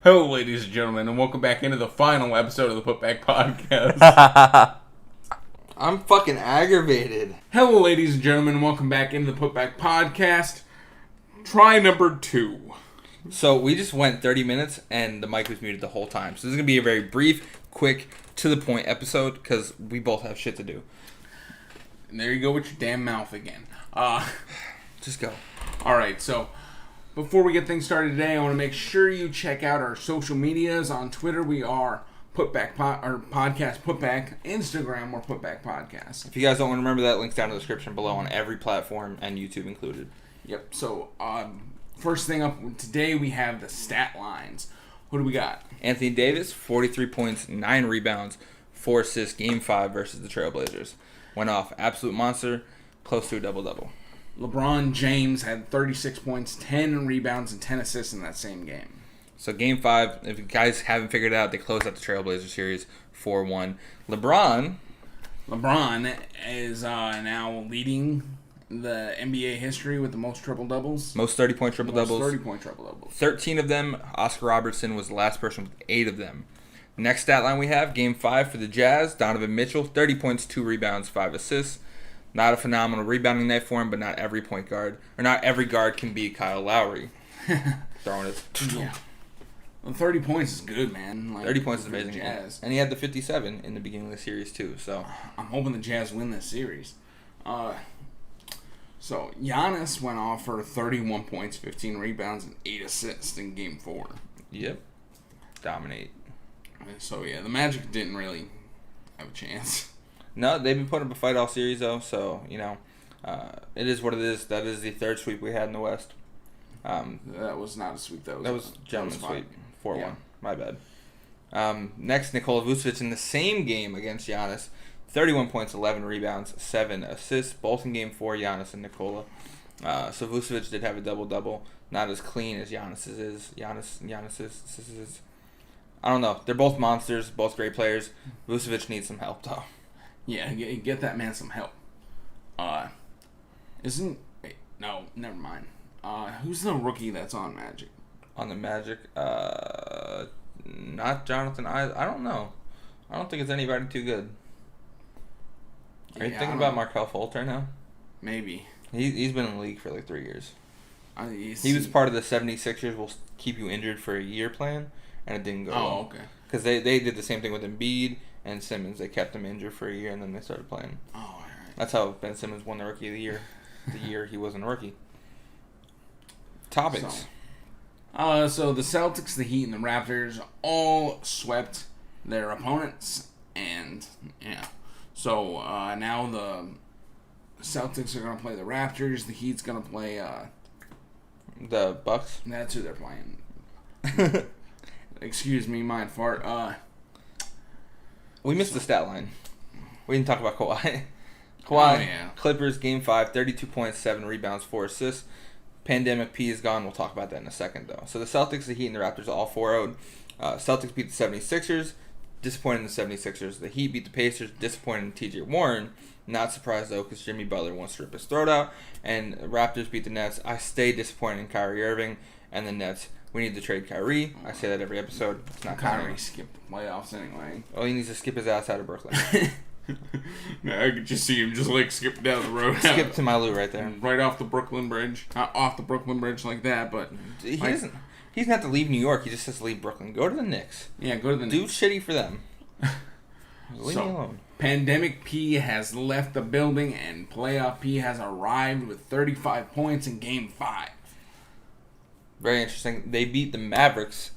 Hello, ladies and gentlemen, and welcome back into the final episode of the Putback Podcast. I'm fucking aggravated. Hello, ladies and gentlemen, and welcome back into the Putback Podcast. Try number 2. So we just went 30 minutes, and the mic was muted the whole time. So this is going to be a very brief, quick, to-the-point episode, because we both have shit to do. And there you go with your damn mouth again. Just go. Alright, so before we get things started today, I want to make sure you check out our social medias. On Twitter, we are Podcast Putback. Instagram, we're Putback Podcast. If you guys don't want to remember that, link's down in the description below on every platform, and YouTube included. Yep, so first thing up today, we have the Statlines. What do we got? Anthony Davis, 43 points, 9 rebounds, 4 assists, Game 5 versus the Trailblazers. Went off. Absolute monster, close to a double-double. LeBron James had 36 points, 10 rebounds, and 10 assists in that same game. So Game 5, if you guys haven't figured it out, they closed out the Trailblazer series 4-1. LeBron is now leading the NBA history with the most triple-doubles. Most 30-point triple-doubles. 30-point triple-doubles. 13 of them. Oscar Robertson was the last person with 8 of them. Next stat line we have, Game 5 for the Jazz. Donovan Mitchell, 30 points, 2 rebounds, 5 assists. Not a phenomenal rebounding night for him, but not every point guard, or not every guard can be Kyle Lowry. Throwing it. Yeah. Well, 30 points is good, man. 30 points is amazing. Jazz. And he had the 57 in the beginning of the series, too. So I'm hoping the Jazz win this series. So Giannis went off for 31 points, 15 rebounds, and 8 assists in Game 4. Yep. Dominate. So, yeah, the Magic didn't really have a chance. No, they've been putting up a fight all series, though, so, it is what it is. That is the third sweep we had in the West. That was not a sweep. That was gentleman's sweep. 4-1. Yeah. My bad. Next, Nikola Vucevic in the same game against Giannis. 31 points, 11 rebounds, 7 assists, both in Game 4, Giannis and Nikola. So Vucevic did have a double-double. Not as clean as Giannis's is. Giannis's. I don't know. They're both monsters, both great players. Vucevic needs some help, though. Yeah, get that man some help. No, never mind. Who's the rookie that's on Magic? On the Magic? Not Jonathan. I don't know. I don't think it's anybody too good. Are you thinking about Markelle Fultz right now? Maybe. He's been in the league for like 3 years. He was part of the 76ers will keep you injured for a year plan, and it didn't go well. Oh, okay. Because they did the same thing with Embiid and Simmons. They kept him injured for a year, and then they started playing. Oh, all right. That's how Ben Simmons won the Rookie of the Year. The year he wasn't a rookie. Topics. So the Celtics, the Heat, and the Raptors all swept their opponents, and yeah. So now the Celtics are going to play the Raptors. The Heat's going to play the Bucks. That's who they're playing. Excuse me, mind fart. We missed the stat line. We didn't talk about Kawhi. Kawhi, yeah. Clippers, Game 5, 32 points, 7 rebounds, 4 assists. Pandemic P is gone. We'll talk about that in a second, though. So the Celtics, the Heat, and the Raptors all 4-0'd. Celtics beat the 76ers. Disappointed in the 76ers. The Heat beat the Pacers. Disappointed in T.J. Warren. Not surprised, though, because Jimmy Butler wants to rip his throat out. And Raptors beat the Nets. I stay disappointed in Kyrie Irving and the Nets. We need to trade Kyrie. I say that every episode. It's not Kyrie skipped the playoffs anyway. Oh, he needs to skip his ass out of Brooklyn. No, I could just see him just like skip down the road. Skip to Malu right there. Right off the Brooklyn Bridge. Not off the Brooklyn Bridge like that, but... He doesn't have to leave New York. He just has to leave Brooklyn. Go to the Knicks. Yeah, go to the Knicks. Do shitty for them. Leave me alone. Pandemic P has left the building, and Playoff P has arrived with 35 points in Game 5. Very interesting. They beat the Mavericks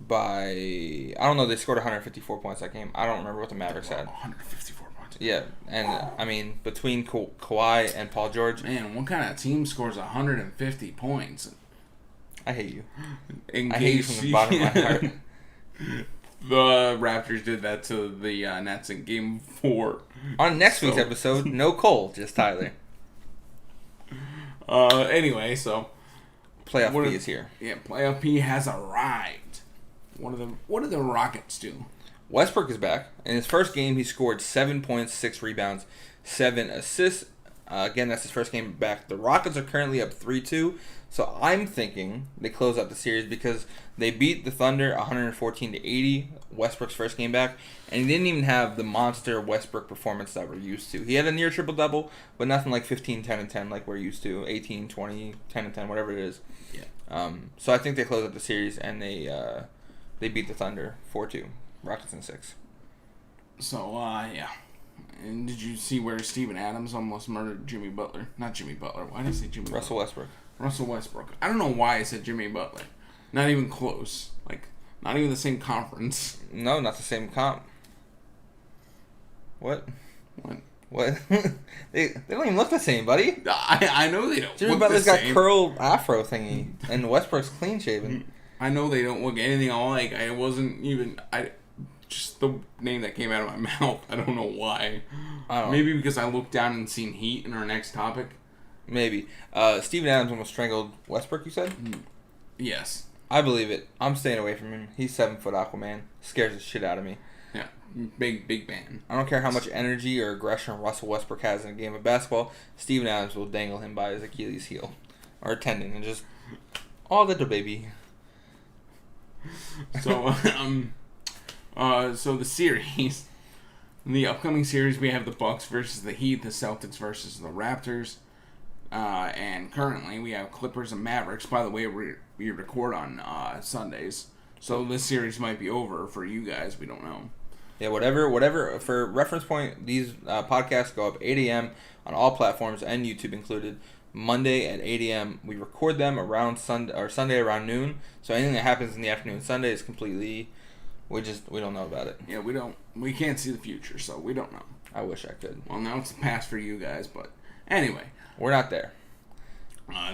by... I don't know. They scored 154 points that game. I don't remember what the Mavericks had. 154 points. Yeah, and I mean, between Kawhi and Paul George... Man, what kind of team scores 150 points? I hate you. I hate you from the bottom of my heart. The Raptors did that to the Nets in Game 4. On next week's episode, no Cole, just Tyler. Anyway, so... Playoff P is here. Yeah, Playoff P has arrived. What do the Rockets do? Westbrook is back. In his first game, he scored 7 points, 6 rebounds, 7 assists. Again, that's his first game back. The Rockets are currently up 3-2, so I'm thinking they close out the series because they beat the Thunder 114-80, Westbrook's first game back, and he didn't even have the monster Westbrook performance that we're used to. He had a near triple-double, but nothing like 15, 10, and 10 like we're used to, 18, 20, 10, and 10, whatever it is. Yeah. So I think they close out the series, and they beat the Thunder 4-2, Rockets in 6. So, yeah. And did you see where Steven Adams almost murdered Jimmy Butler? Not Jimmy Butler. Why did I say Jimmy Russell Butler? Westbrook. Russell Westbrook. I don't know why I said Jimmy Butler. Not even close. Like, not even the same conference. No, not the same comp. What? What? they don't even look the same, buddy. I know they don't. Jimmy Butler's got curled afro thingy, and Westbrook's clean shaven. I know they don't look anything alike. I wasn't even... Just the name that came out of my mouth. I don't know why. Maybe because I looked down and seen Heat in our next topic. Maybe. Steven Adams almost strangled Westbrook, you said? Yes. I believe it. I'm staying away from him. He's 7-foot Aquaman. Scares the shit out of me. Yeah. Big man. I don't care how much energy or aggression Russell Westbrook has in a game of basketball. Steven Adams will dangle him by his Achilles heel. Or tendon and just... all little baby. So, so the series, in the upcoming series, we have the Bucks versus the Heat, the Celtics versus the Raptors, and currently we have Clippers and Mavericks. By the way, we record on Sundays, so this series might be over for you guys. We don't know. Yeah, whatever. For reference point, these podcasts go up 8 a.m. on all platforms and YouTube included. Monday at 8 a.m. We record them around Sunday around noon. So anything that happens in the afternoon Sunday is completely. We don't know about it. Yeah, we can't see the future, so we don't know. I wish I could. Well, now it's the past for you guys, but anyway. We're not there.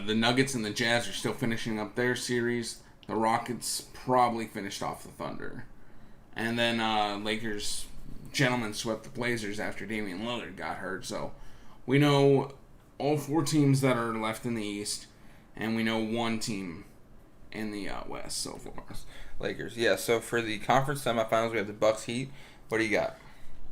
The Nuggets and the Jazz are still finishing up their series. The Rockets probably finished off the Thunder. And then Lakers gentlemen swept the Blazers after Damian Lillard got hurt, so we know all 4 teams that are left in the East, and we know 1 team in the West so far. Lakers, yeah. So for the conference semifinals, we have the Bucks Heat. What do you got?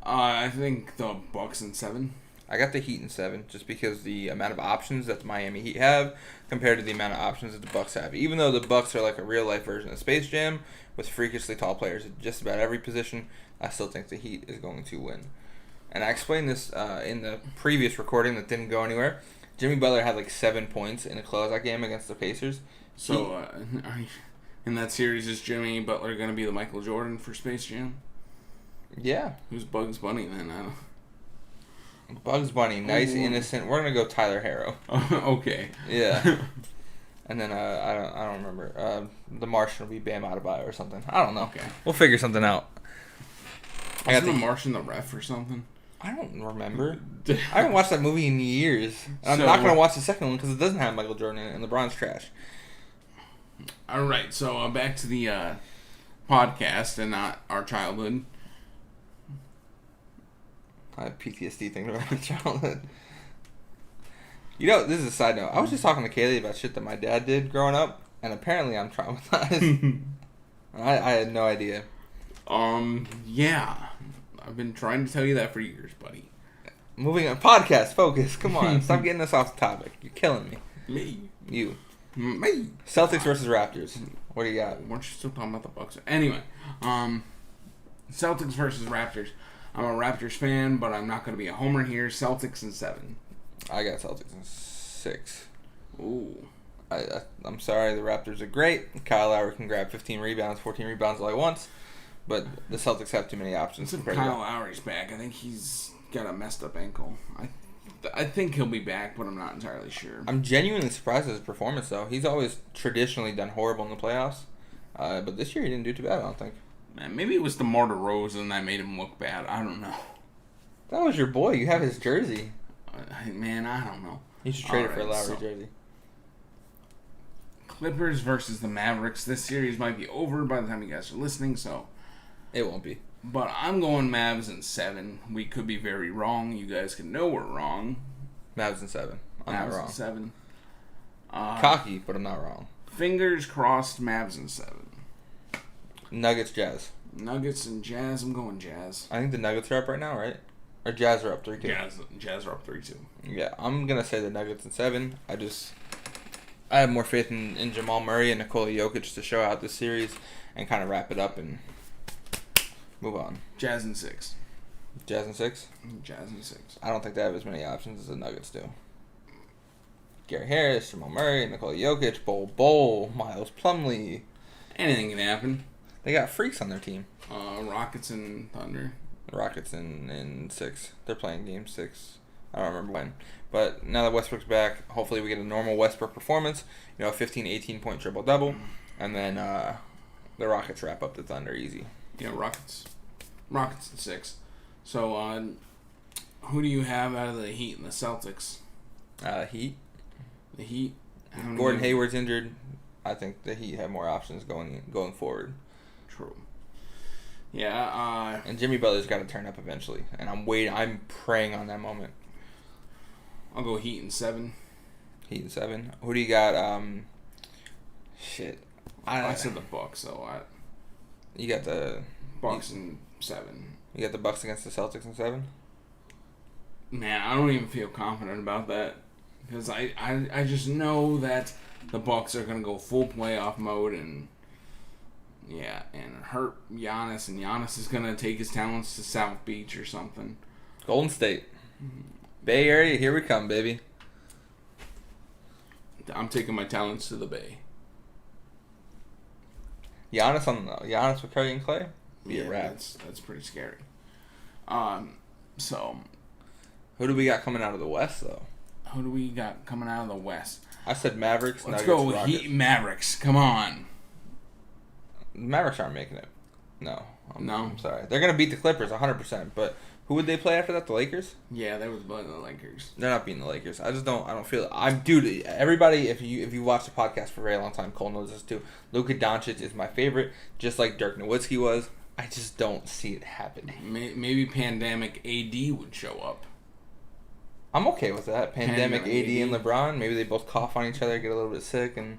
I think the Bucks in 7. I got the Heat in 7, just because the amount of options that the Miami Heat have compared to the amount of options that the Bucks have. Even though the Bucks are like a real life version of Space Jam with freakishly tall players at just about every position, I still think the Heat is going to win. And I explained this in the previous recording that didn't go anywhere. Jimmy Butler had like 7 points in a closeout game against the Pacers. So, in that series, is Jimmy Butler going to be the Michael Jordan for Space Jam? Yeah. Who's Bugs Bunny then? I don't... Bugs Bunny, nice, innocent. We're going to go Tyler Harrow. Okay. Yeah. And then, I don't remember. The Martian will be Bam Adebayo or something. I don't know. Okay. We'll figure something out. Wasn't the Martian the ref or something? I don't remember. I haven't watched that movie in years. I'm not going to watch the second one because it doesn't have Michael Jordan in it, and LeBron's trash. All right, so back to the podcast and not our childhood. I have PTSD thinking about my childhood. You know, this is a side note. I was just talking to Kaylee about shit that my dad did growing up, and apparently I'm traumatized. I had no idea. Yeah. I've been trying to tell you that for years, buddy. Moving on. Podcast, focus. Come on. Stop getting us off the topic. You're killing me. Me. You. Me. Celtics versus Raptors. What do you got? Weren't you still talking about the Bucks? Anyway, Celtics versus Raptors. I'm a Raptors fan, but I'm not going to be a homer here. Celtics in 7. I got Celtics in 6. Ooh. I'm sorry. The Raptors are great. Kyle Lowry can grab 15 rebounds, 14 rebounds all he wants. But the Celtics have too many options. If Kyle Lowry's back, I think he's got a messed up ankle. I think he'll be back, but I'm not entirely sure. I'm genuinely surprised at his performance, though. He's always traditionally done horrible in the playoffs. But this year he didn't do too bad, I don't think. Man, maybe it was DeMar DeRozan that made him look bad. I don't know. That was your boy. You have his jersey. Man, I don't know. You should trade it for a Lowry jersey. Clippers versus the Mavericks. This series might be over by the time you guys are listening, so... It won't be. But I'm going Mavs in 7. We could be very wrong. You guys can know we're wrong. Mavs in 7. I'm not wrong. In 7. Cocky, but I'm not wrong. Fingers crossed, Mavs in 7. Nuggets, Jazz. Nuggets and Jazz. I'm going Jazz. I think the Nuggets are up right now, right? Or Jazz are up 3-2. Jazz are up 3-2. Yeah, I'm going to say the Nuggets in 7. I have more faith in Jamal Murray and Nikola Jokic to show out this series and kind of wrap it up and move on. Jazz in 6. Jazz in 6? Jazz in 6. I don't think they have as many options as the Nuggets do. Gary Harris, Jamal Murray, Nikola Jokic, Bol, Miles Plumlee. Anything can happen. They got freaks on their team. Rockets and Thunder. Rockets in 6. They're playing game 6. I don't remember when. But now that Westbrook's back, hopefully we get a normal Westbrook performance. You know, a 15, 18-point triple-double. And then the Rockets wrap up the Thunder easy. Yeah, Rockets in 6. So, who do you have out of the Heat and the Celtics? Heat. The Heat. Gordon Hayward's injured. I think the Heat have more options going forward. True. Yeah. And Jimmy Butler's got to turn up eventually, and I'm praying on that moment. I'll go Heat in 7. Heat in 7. Who do you got? I said the Bucks, so you got the Bucks in 7. You got the Bucks against the Celtics in 7. Man, I don't even feel confident about that because I just know that the Bucks are gonna go full playoff mode and hurt Giannis, and Giannis is gonna take his talents to South Beach or something. Golden State, Bay Area, here we come, baby. I'm taking my talents to the Bay. Giannis with Curry and Clay. Be a wrap. That's pretty scary. So who do we got coming out of the West though? Who do we got coming out of the West? I said Mavericks. Let's Nuggets, go Rockets. Heat Mavericks. Come on. Mavericks aren't making it. No. No. I'm sorry. They're gonna beat the Clippers 100%. But who would they play after that? The Lakers? Yeah, they would play the Lakers. They're not beating the Lakers. I don't feel it. Dude, everybody, if you watch the podcast for a very long time, Cole knows this too. Luka Doncic is my favorite, just like Dirk Nowitzki was. I just don't see it happening. Maybe Pandemic AD would show up. I'm okay with that. Pandemic AD and LeBron. Maybe they both cough on each other, get a little bit sick, and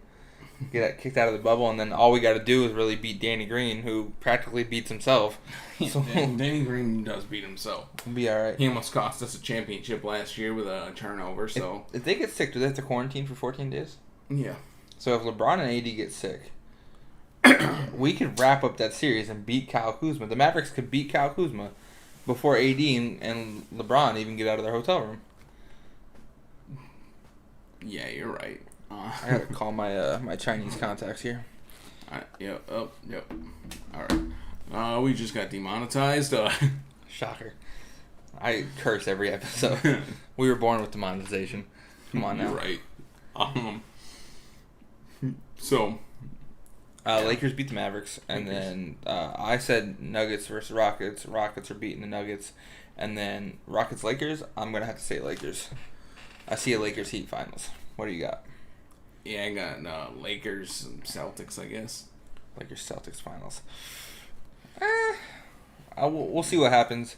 get kicked out of the bubble. And then all we got to do is really beat Danny Green, who practically beats himself. So Danny Green does beat himself. We'll be all right. He almost cost us a championship last year with a turnover. So if they get sick, do they have to quarantine for 14 days? Yeah. So if LeBron and AD get sick, we could wrap up that series and beat Kyle Kuzma. The Mavericks could beat Kyle Kuzma before AD and LeBron even get out of their hotel room. Yeah, you're right. I gotta call my Chinese contacts here. Yep. All right. We just got demonetized. Shocker. I curse every episode. We were born with demonetization. Come on now. You're right. So. Lakers beat the Mavericks, and then I said Nuggets versus Rockets. Rockets are beating the Nuggets, and then Rockets-Lakers, I'm going to have to say Lakers. I see a Lakers-Heat finals. What do you got? Yeah, I got Lakers and Celtics, I guess. Lakers-Celtics finals. We'll see what happens.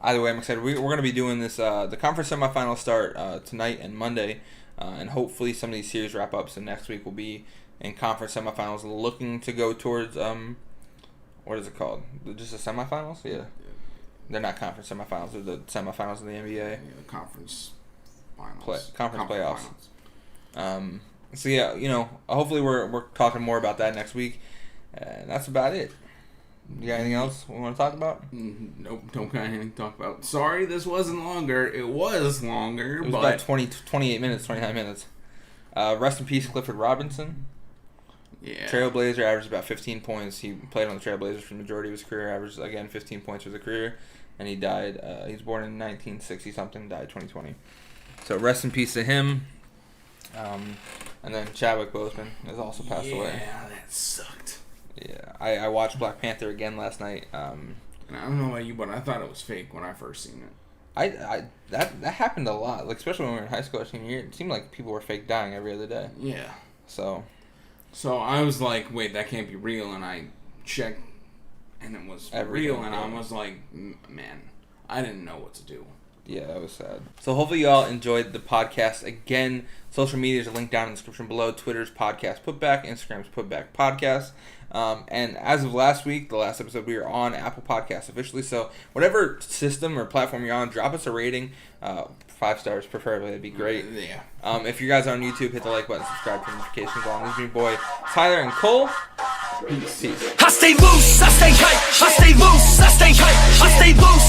Either way, I'm excited. We're going to be doing this. The conference semifinals start tonight and Monday, and hopefully some of these series wrap up, so next week will be in conference semifinals, looking to go towards what is it called? Just the semifinals? Yeah. They're not conference semifinals. They're the semifinals of the NBA. Yeah, the conference finals. Conference playoffs. So yeah, hopefully we're talking more about that next week, and that's about it. You got anything else we want to talk about? Nope, don't got anything to talk about. Sorry, this wasn't longer. It was longer. It was about 28 minutes, 29 minutes. Rest in peace, Clifford Robinson. Yeah. Trailblazer averaged about 15 points. He played on the Trailblazers for the majority of his career. Averaged, again, 15 points for the career. And he died. He was born in 1960-something, died 2020. So rest in peace to him. And then Chadwick Boseman has also passed away. Yeah, that sucked. Yeah. I watched Black Panther again last night. And I don't know about you, but I thought it was fake when I first seen it. That happened a lot. Like, especially when we were in high school our senior year. It seemed like people were fake dying every other day. Yeah. So I was like, wait, that can't be real, and I checked, and it was real, and I was like, man, I didn't know what to do. Yeah, that was sad. So hopefully you all enjoyed the podcast. Again, social medias are linked down in the description below. Twitter's Podcast Putback, Instagram's Putback Podcast. And as of last week, the last episode, we are on Apple Podcasts officially. So whatever system or platform you're on, drop us a rating. 5 stars preferably. That'd be great. Yeah. If you guys are on YouTube, hit the like button, subscribe for notifications on. This is your boy Tyler and Cole. Peace. I stay loose, I stay hype. I stay loose, I stay hype. I stay loose.